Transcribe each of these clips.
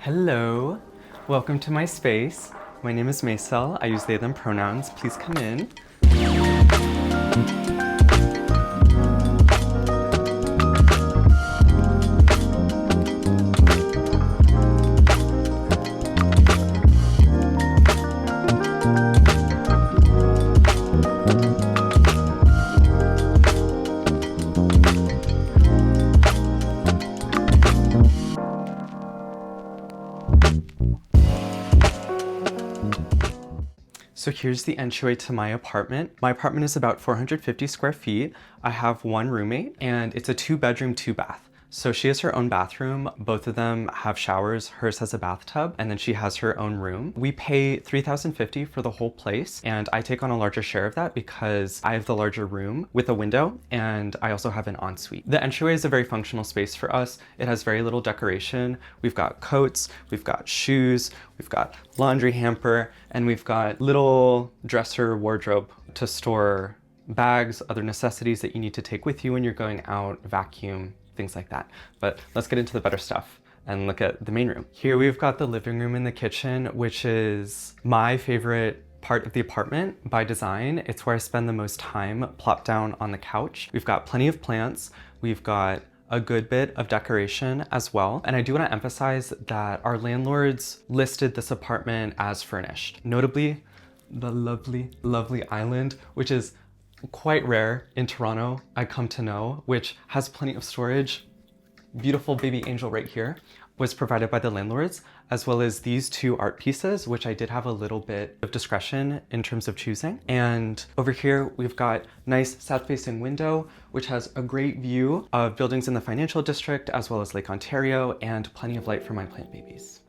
Hello, welcome to my space. My name is Maycel. I use they, them pronouns. Please come in. So here's the entryway to my apartment. My apartment is about 450 square feet. I have one roommate and it's a 2-bedroom, 2-bath. So she has her own bathroom. Both of them have showers. Hers has a bathtub and then she has her own room. We pay $3,050 for the whole place and I take on a larger share of that because I have the larger room with a window and I also have an ensuite. The entryway is a very functional space for us. It has very little decoration. We've got coats, we've got shoes, we've got laundry hamper, and we've got little dresser wardrobe to store bags, other necessities that you need to take with you when you're going out, vacuum, things like that. But let's get into the better stuff and look at the main room. Here we've got the living room and the kitchen, which is my favorite part of the apartment by design. It's where I spend the most time plopped down on the couch. We've got plenty of plants. We've got a good bit of decoration as well. And I do want to emphasize that our landlords listed this apartment as furnished. Notably, the lovely, lovely island, which is quite rare in Toronto, I come to know, which has plenty of storage. Beautiful baby angel right here was provided by the landlords, as well as these two art pieces, which I did have a little bit of discretion in terms of choosing. And over here, we've got nice south-facing window, which has a great view of buildings in the financial district, as well as Lake Ontario, and plenty of light for my plant babies.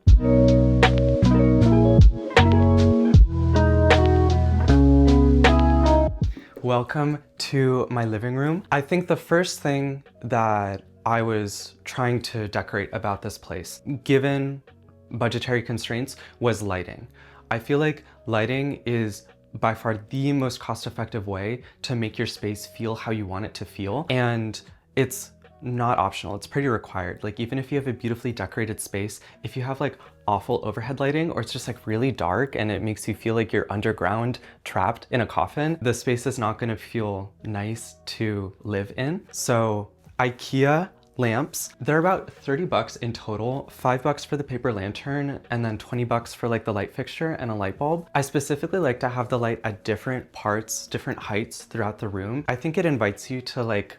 Welcome to my living room. I think the first thing that I was trying to decorate about this place, given budgetary constraints, was lighting. I feel like lighting is by far the most cost-effective way to make your space feel how you want it to feel. And it's not optional, it's pretty required. Like, even if you have a beautifully decorated space, if you have like awful overhead lighting or it's just like really dark and it makes you feel like you're underground trapped in a coffin, the space is not going to feel nice to live in. So IKEA lamps, they're about 30 bucks in total, $5 for the paper lantern and then 20 bucks for like the light fixture and a light bulb. I specifically like to have the light at different parts, different heights throughout the room. I think it invites you to like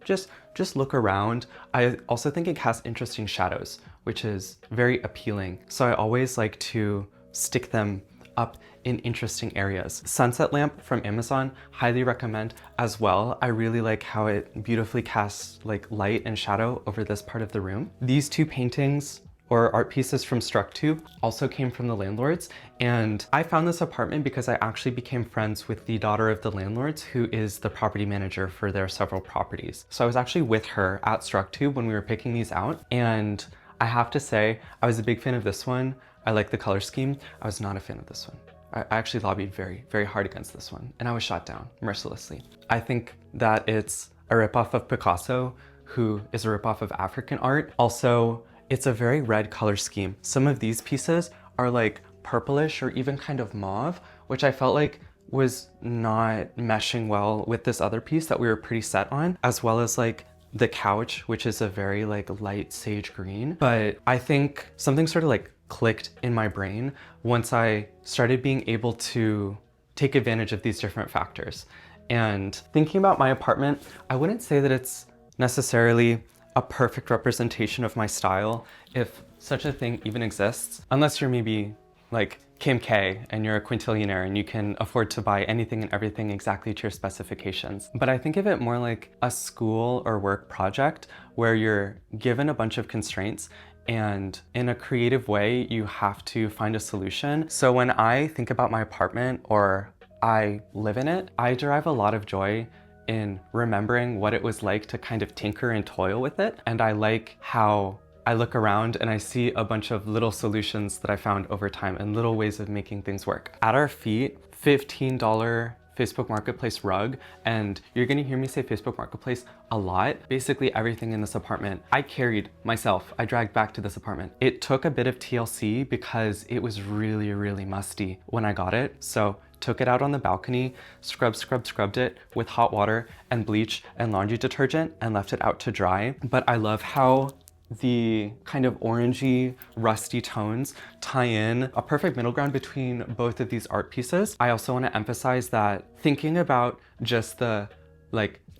just look around. I also think it casts interesting shadows, which is very appealing. So I always like to stick them up in interesting areas. Sunset lamp from Amazon, highly recommend as well. I really like how it beautifully casts like light and shadow over this part of the room. These two paintings or art pieces from Structube also came from the landlords. And I found this apartment because I actually became friends with the daughter of the landlords, who is the property manager for their several properties. So I was actually with her at Structube when we were picking these out. And I have to say, I was a big fan of this one. I like the color scheme. I was not a fan of this one. I actually lobbied very, very hard against this one and I was shot down mercilessly. I think that it's a ripoff of Picasso, who is a ripoff of African art. Also, it's a very red color scheme. Some of these pieces are like purplish or even kind of mauve, which I felt like was not meshing well with this other piece that we were pretty set on, as well as like the couch, which is a very like light sage green. But I think something sort of like clicked in my brain once I started being able to take advantage of these different factors. And thinking about my apartment, I wouldn't say that it's necessarily a perfect representation of my style, if such a thing even exists, unless you're maybe like Kim K and you're a quintillionaire and you can afford to buy anything and everything exactly to your specifications. But I think of it more like a school or work project where you're given a bunch of constraints and in a creative way, you have to find a solution. So when I think about my apartment or I live in it, I derive a lot of joy in remembering what it was like to kind of tinker and toil with it. And I like how I look around and I see a bunch of little solutions that I found over time and little ways of making things work. At our feet, $15 Facebook Marketplace rug, and you're gonna hear me say Facebook Marketplace a lot. Basically everything in this apartment, I carried myself. I dragged back to this apartment. It took a bit of TLC because it was really, really musty when I got it. So took it out on the balcony, scrubbed it with hot water and bleach and laundry detergent and left it out to dry. But I love how the kind of orangey, rusty tones tie in a perfect middle ground between both of these art pieces. I also want to emphasize that thinking about just the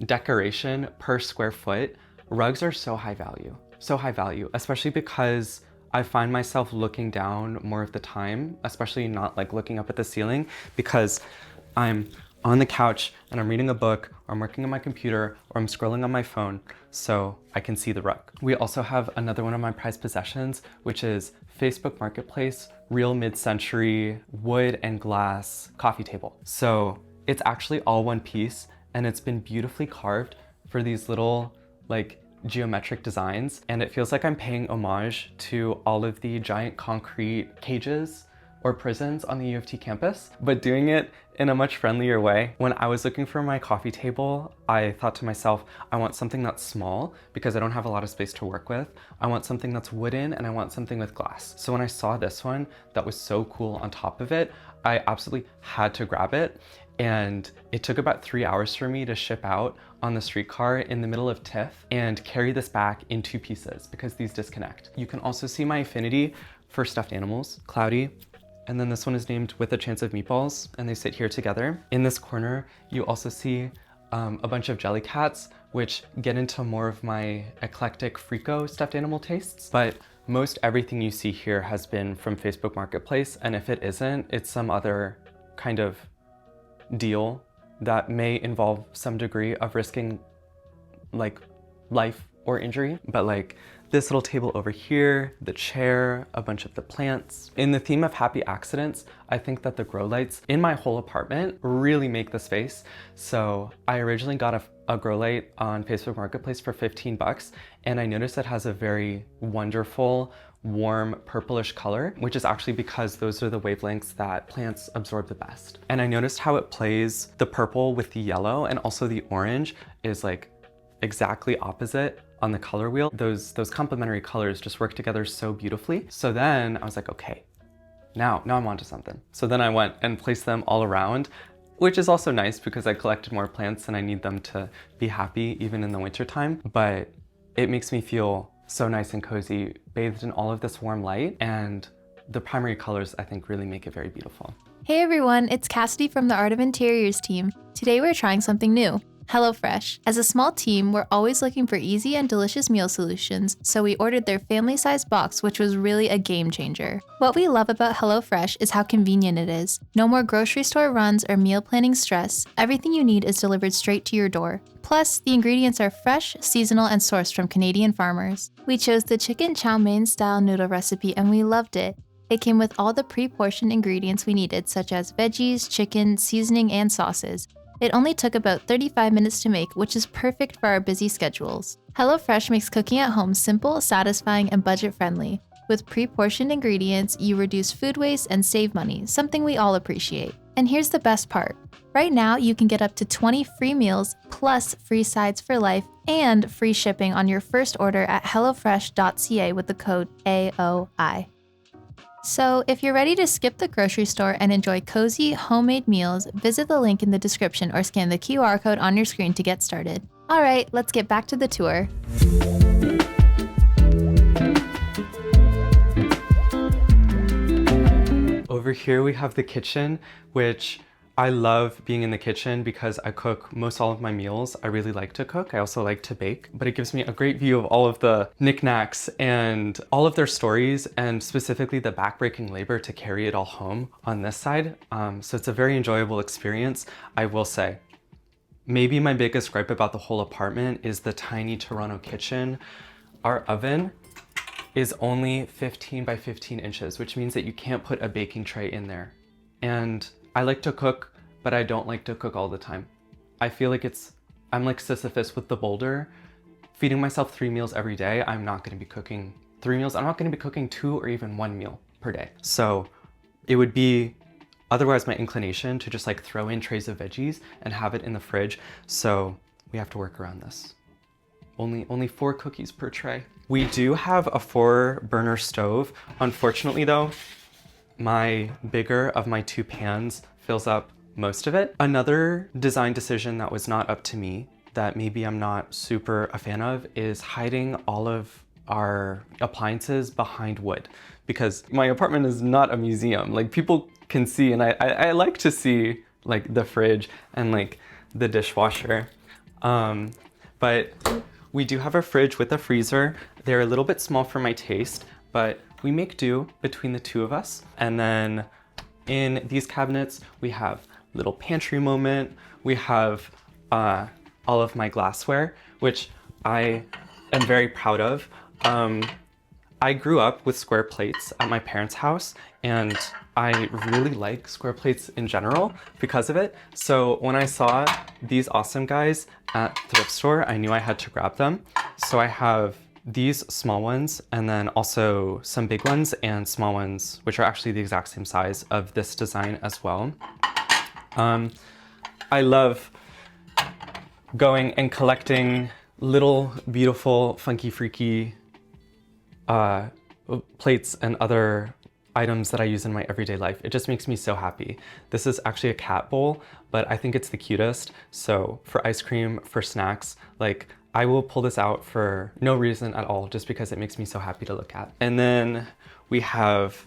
decoration per square foot, rugs are so high value, especially because I find myself looking down more of the time, especially not looking up at the ceiling, because I'm on the couch and I'm reading a book, or I'm working on my computer, or I'm scrolling on my phone, so I can see the rug. We also have another one of my prized possessions, which is Facebook Marketplace real mid-century wood and glass coffee table. So it's actually all one piece, and it's been beautifully carved for these little geometric designs, and it feels like I'm paying homage to all of the giant concrete cages or prisons on the U of T campus, but doing it in a much friendlier way. When I was looking for my coffee table, I thought to myself, I want something that's small because I don't have a lot of space to work with. I want something that's wooden, and I want something with glass. So when I saw this one that was so cool on top of it, I absolutely had to grab it. And it took about 3 hours for me to ship out on the streetcar in the middle of TIFF and carry this back in 2 pieces because these disconnect. You can also see my affinity for stuffed animals, Cloudy. And then this one is named With a Chance of Meatballs, and they sit here together. In this corner, you also see a bunch of jelly cats, which get into more of my eclectic Frico stuffed animal tastes. But most everything you see here has been from Facebook Marketplace, and if it isn't, it's some other kind of deal that may involve some degree of risking life or injury. But this little table over here, the chair, a bunch of the plants. In the theme of happy accidents, I think that the grow lights in my whole apartment really make the space. So I originally got a grow light on Facebook Marketplace for 15 bucks, and I noticed it has a very wonderful, warm purplish color, which is actually because those are the wavelengths that plants absorb the best. And I noticed how it plays the purple with the yellow, and also the orange is exactly opposite on the color wheel. Those complementary colors just work together so beautifully. So then I was like, okay, now I'm onto something. So then I went and placed them all around, which is also nice because I collected more plants and I need them to be happy even in the winter time. But it makes me feel so nice and cozy, bathed in all of this warm light, and the primary colors I think really make it very beautiful. Hey everyone, it's Cassidy from the Art of Interiors team. Today we're trying something new. HelloFresh. As a small team, we're always looking for easy and delicious meal solutions, so we ordered their family-sized box, which was really a game changer. What we love about HelloFresh is how convenient it is. No more grocery store runs or meal planning stress. Everything you need is delivered straight to your door. Plus, the ingredients are fresh, seasonal, and sourced from Canadian farmers. We chose the chicken chow mein style noodle recipe and we loved it. It came with all the pre-portioned ingredients we needed, such as veggies, chicken, seasoning, and sauces. It only took about 35 minutes to make, which is perfect for our busy schedules. HelloFresh makes cooking at home simple, satisfying, and budget-friendly. With pre-portioned ingredients, you reduce food waste and save money, something we all appreciate. And here's the best part. Right now, you can get up to 20 free meals, plus free sides for life, and free shipping on your first order at hellofresh.ca with the code AOI. So, if you're ready to skip the grocery store and enjoy cozy, homemade meals, visit the link in the description or scan the QR code on your screen to get started. All right, let's get back to the tour. Over here we have the kitchen, which I love being in the kitchen because I cook most all of my meals. I really like to cook. I also like to bake, but it gives me a great view of all of the knickknacks and all of their stories, and specifically the backbreaking labor to carry it all home on this side. So it's a very enjoyable experience, I will say. Maybe my biggest gripe about the whole apartment is the tiny Toronto kitchen. Our oven is only 15 by 15 inches, which means that you can't put a baking tray in there. And I like to cook, but I don't like to cook all the time. I feel like I'm like Sisyphus with the boulder. Feeding myself 3 meals every day, I'm not gonna be cooking 3 meals. I'm not gonna be cooking 2 or even 1 meal per day. So it would be otherwise my inclination to just like throw in trays of veggies and have it in the fridge. So we have to work around this. Only 4 cookies per tray. We do have a 4-burner stove. Unfortunately though, my bigger of my 2 pans fills up most of it. Another design decision that was not up to me, that maybe I'm not super a fan of, is hiding all of our appliances behind wood, because my apartment is not a museum. Like, people can see, and I like to see like the fridge and like the dishwasher. But we do have a fridge with a freezer. They're a little bit small for my taste, but we make do between the 2 of us. And then in these cabinets, we have little pantry moment. We have all of my glassware, which I am very proud of. I grew up with square plates at my parents' house, and I really like square plates in general because of it. So when I saw these awesome guys at thrift store, I knew I had to grab them. So I have these small ones, and then also some big ones and small ones, which are actually the exact same size of this design as well. I love going and collecting little beautiful, funky, freaky plates and other items that I use in my everyday life. It just makes me so happy. This is actually a cat bowl, but I think it's the cutest. So for ice cream, for snacks, like, I will pull this out for no reason at all, just because it makes me so happy to look at. And then we have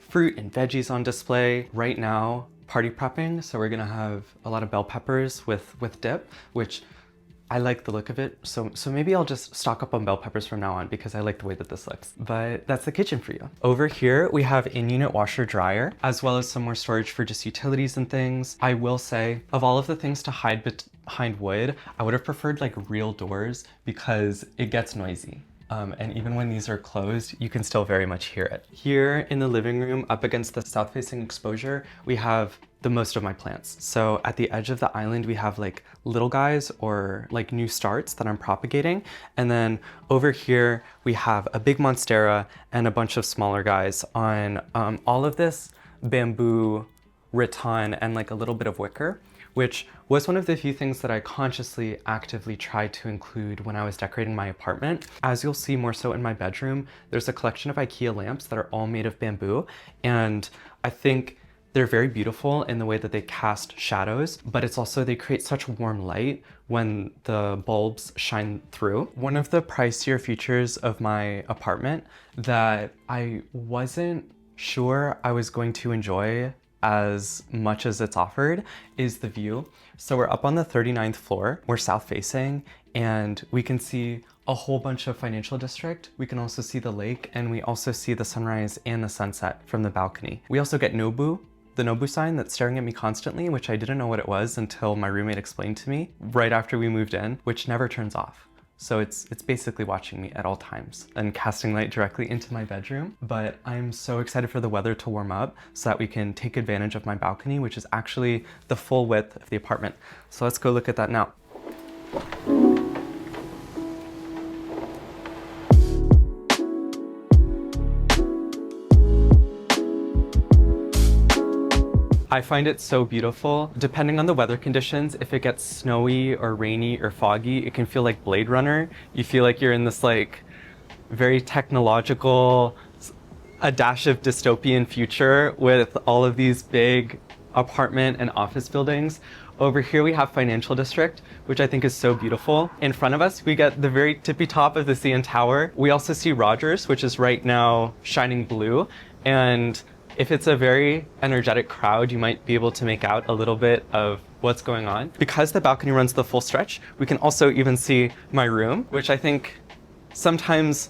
fruit and veggies on display. Right now, party prepping, so we're gonna have a lot of bell peppers with dip, which I like the look of it, so maybe I'll just stock up on bell peppers from now on, because I like the way that this looks. But that's the kitchen for you. Over here, we have in-unit washer dryer, as well as some more storage for just utilities and things. I will say, of all of the things to hide behind wood, I would have preferred like real doors, because it gets noisy. And even when these are closed, you can still very much hear it. Here in the living room, up against the south-facing exposure, we have the most of my plants. So at the edge of the island, we have like little guys, or like new starts that I'm propagating. And then over here, we have a big monstera and a bunch of smaller guys on all of this bamboo rattan and like a little bit of wicker, which was one of the few things that I consciously, actively tried to include when I was decorating my apartment. As you'll see more so in my bedroom, there's a collection of IKEA lamps that are all made of bamboo, and I think they're very beautiful in the way that they cast shadows, but it's also, they create such warm light when the bulbs shine through. One of the pricier features of my apartment that I wasn't sure I was going to enjoy as much as it's offered is the view. So we're up on the 39th floor, we're south facing, and we can see a whole bunch of financial district. We can also see the lake, and we also see the sunrise and the sunset from the balcony. We also get Nobu, the Nobu sign that's staring at me constantly, which I didn't know what it was until my roommate explained to me right after we moved in, which never turns off. So it's basically watching me at all times and casting light directly into my bedroom. But I'm so excited for the weather to warm up so that we can take advantage of my balcony, which is actually the full width of the apartment. So let's go look at that now. I find it so beautiful. Depending on the weather conditions, if it gets snowy or rainy or foggy, it can feel like Blade Runner. You feel like you're in this like very technological, a dash of dystopian future with all of these big apartment and office buildings. Over here we have Financial District, which I think is so beautiful. In front of us, we get the very tippy top of the CN Tower. We also see Rogers, which is right now shining blue. And if it's a very energetic crowd, you might be able to make out a little bit of what's going on. Because the balcony runs the full stretch, we can also even see my room, which I think sometimes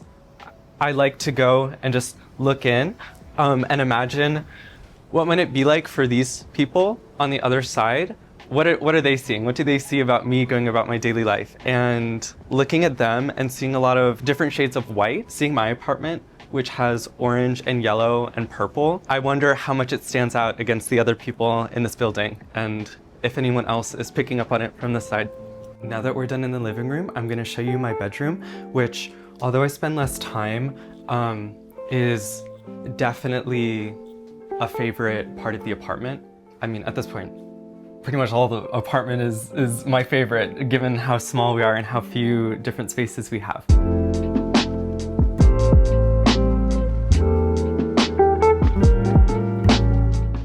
I like to go and just look in and imagine what might it be like for these people on the other side. What are they seeing? What do they see about me going about my daily life? And looking at them and seeing a lot of different shades of white, seeing my apartment, which has orange and yellow and purple, I wonder how much it stands out against the other people in this building, and if anyone else is picking up on it from the side. Now that we're done in the living room, I'm gonna show you my bedroom, which, although I spend less time, is definitely a favorite part of the apartment. I mean, at this point, pretty much all the apartment is my favorite, given how small we are and how few different spaces we have.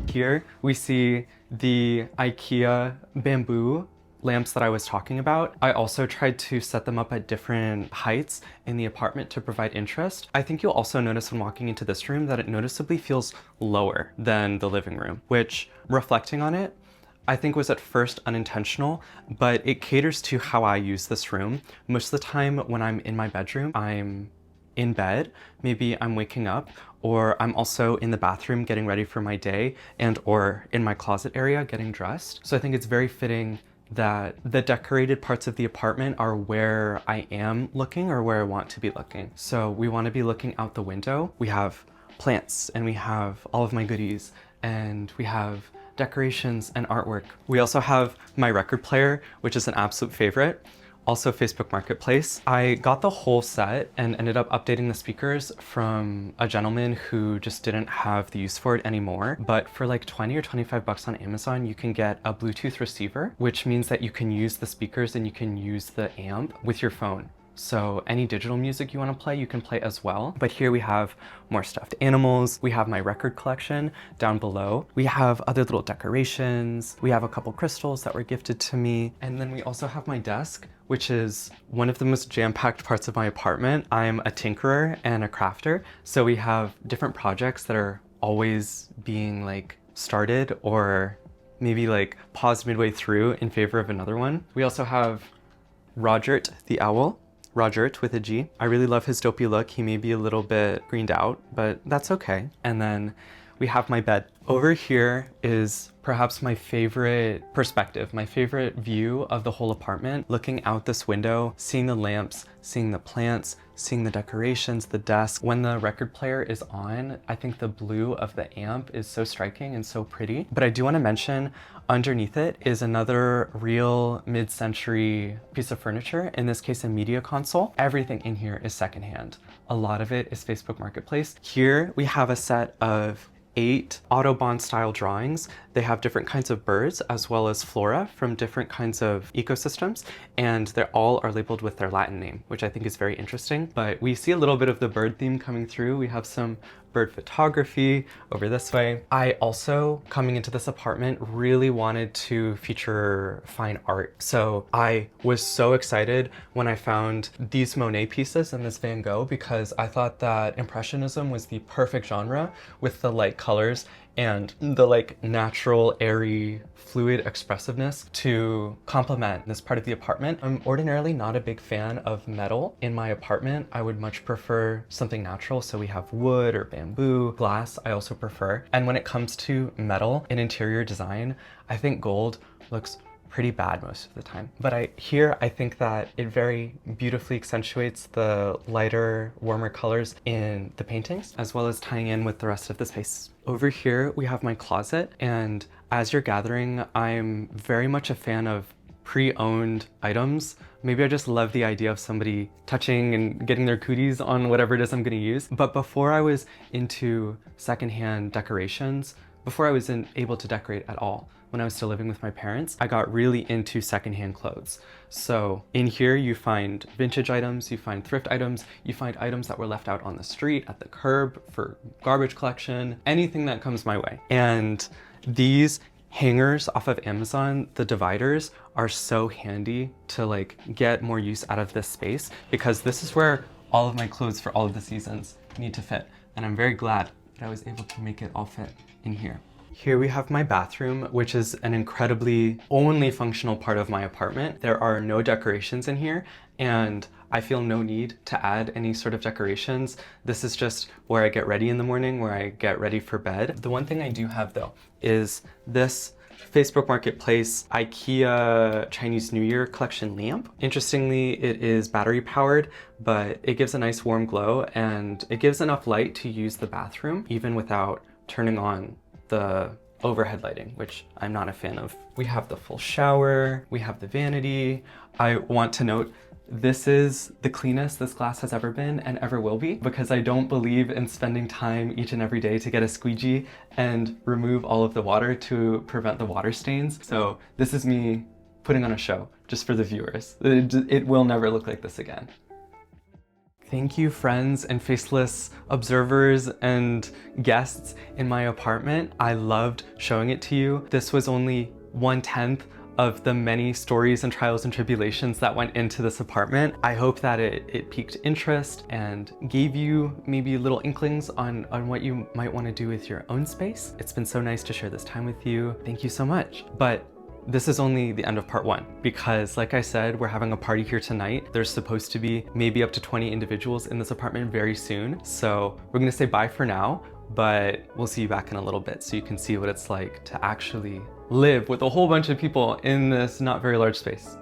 Here we see the IKEA bamboo lamps that I was talking about. I also tried to set them up at different heights in the apartment to provide interest. I think you'll also notice when walking into this room that it noticeably feels lower than the living room, which, reflecting on it, I think was at first unintentional, but it caters to how I use this room. Most of the time when I'm in my bedroom, I'm in bed, maybe I'm waking up, or I'm also in the bathroom getting ready for my day, and or in my closet area getting dressed. So I think it's very fitting that the decorated parts of the apartment are where I am looking or where I want to be looking. So we want to be looking out the window. We have plants and we have all of my goodies and we have decorations and artwork. We also have my record player, which is an absolute favorite. Also Facebook Marketplace. I got the whole set and ended up updating the speakers from a gentleman who just didn't have the use for it anymore. But for like 20 or 25 bucks on Amazon, you can get a Bluetooth receiver, which means that you can use the speakers and you can use the amp with your phone. So any digital music you want to play, you can play as well. But here we have more stuffed animals. We have my record collection down below. We have other little decorations. We have a couple crystals that were gifted to me. And then we also have my desk, which is one of the most jam-packed parts of my apartment. I'm a tinkerer and a crafter. So we have different projects that are always being like started or maybe like paused midway through in favor of another one. We also have Rogert the owl. Rogert with a G. I really love his dopey look. He may be a little bit greened out, but that's okay. And then we have my bed. Over here is perhaps my favorite perspective, my favorite view of the whole apartment. Looking out this window, seeing the lamps, seeing the plants, seeing the decorations, the desk. When the record player is on, I think the blue of the amp is so striking and so pretty. But I do want to mention underneath it is another real mid-century piece of furniture, in this case a media console. Everything in here is secondhand. A lot of it is Facebook Marketplace. Here we have a set of 8 Autobahn style drawings. They have different kinds of birds as well as flora from different kinds of ecosystems, and they all are labeled with their Latin name, which I think is very interesting. But we see a little bit of the bird theme coming through. We have some bird photography over this way. I also, coming into this apartment, really wanted to feature fine art. So I was so excited when I found these Monet pieces and this Van Gogh, because I thought that Impressionism was the perfect genre with the light colors and the like natural, airy, fluid expressiveness to complement this part of the apartment. I'm ordinarily not a big fan of metal in my apartment. I would much prefer something natural. So we have wood or bamboo, glass I also prefer. And when it comes to metal in interior design, I think gold looks pretty bad most of the time. But I think that it very beautifully accentuates the lighter, warmer colors in the paintings, as well as tying in with the rest of the space. Over here, we have my closet, and as you're gathering, I'm very much a fan of pre-owned items. Maybe I just love the idea of somebody touching and getting their cooties on whatever it is I'm gonna use. But before I was into secondhand decorations, before I was able to decorate at all, when I was still living with my parents, I got really into secondhand clothes. So in here you find vintage items, you find thrift items, you find items that were left out on the street, at the curb, for garbage collection, anything that comes my way. And these hangers off of Amazon, the dividers, are so handy to like get more use out of this space, because this is where all of my clothes for all of the seasons need to fit. And I'm very glad that I was able to make it all fit in here. Here we have my bathroom, which is an incredibly only functional part of my apartment. There are no decorations in here, and I feel no need to add any sort of decorations. This is just where I get ready in the morning, where I get ready for bed. The one thing I do have though is this Facebook Marketplace IKEA Chinese New Year collection lamp. Interestingly, it is battery powered, but it gives a nice warm glow and it gives enough light to use the bathroom even without turning on the overhead lighting, which I'm not a fan of. We have the full shower, we have the vanity. I want to note This is the cleanest this glass has ever been and ever will be, because I don't believe in spending time each and every day to get a squeegee and remove all of the water to prevent the water stains. So this is me putting on a show just for the viewers. It will never look like this again. Thank you, friends and faceless observers and guests in my apartment. I loved showing it to you. This was only 1/10 of the many stories and trials and tribulations that went into this apartment. I hope that it piqued interest and gave you maybe little inklings on what you might want to do with your own space. It's been so nice to share this time with you. Thank you so much. But this is only the end of part 1, because like I said, we're having a party here tonight. There's supposed to be maybe up to 20 individuals in this apartment very soon. So we're gonna say bye for now, but we'll see you back in a little bit so you can see what it's like to actually live with a whole bunch of people in this not very large space.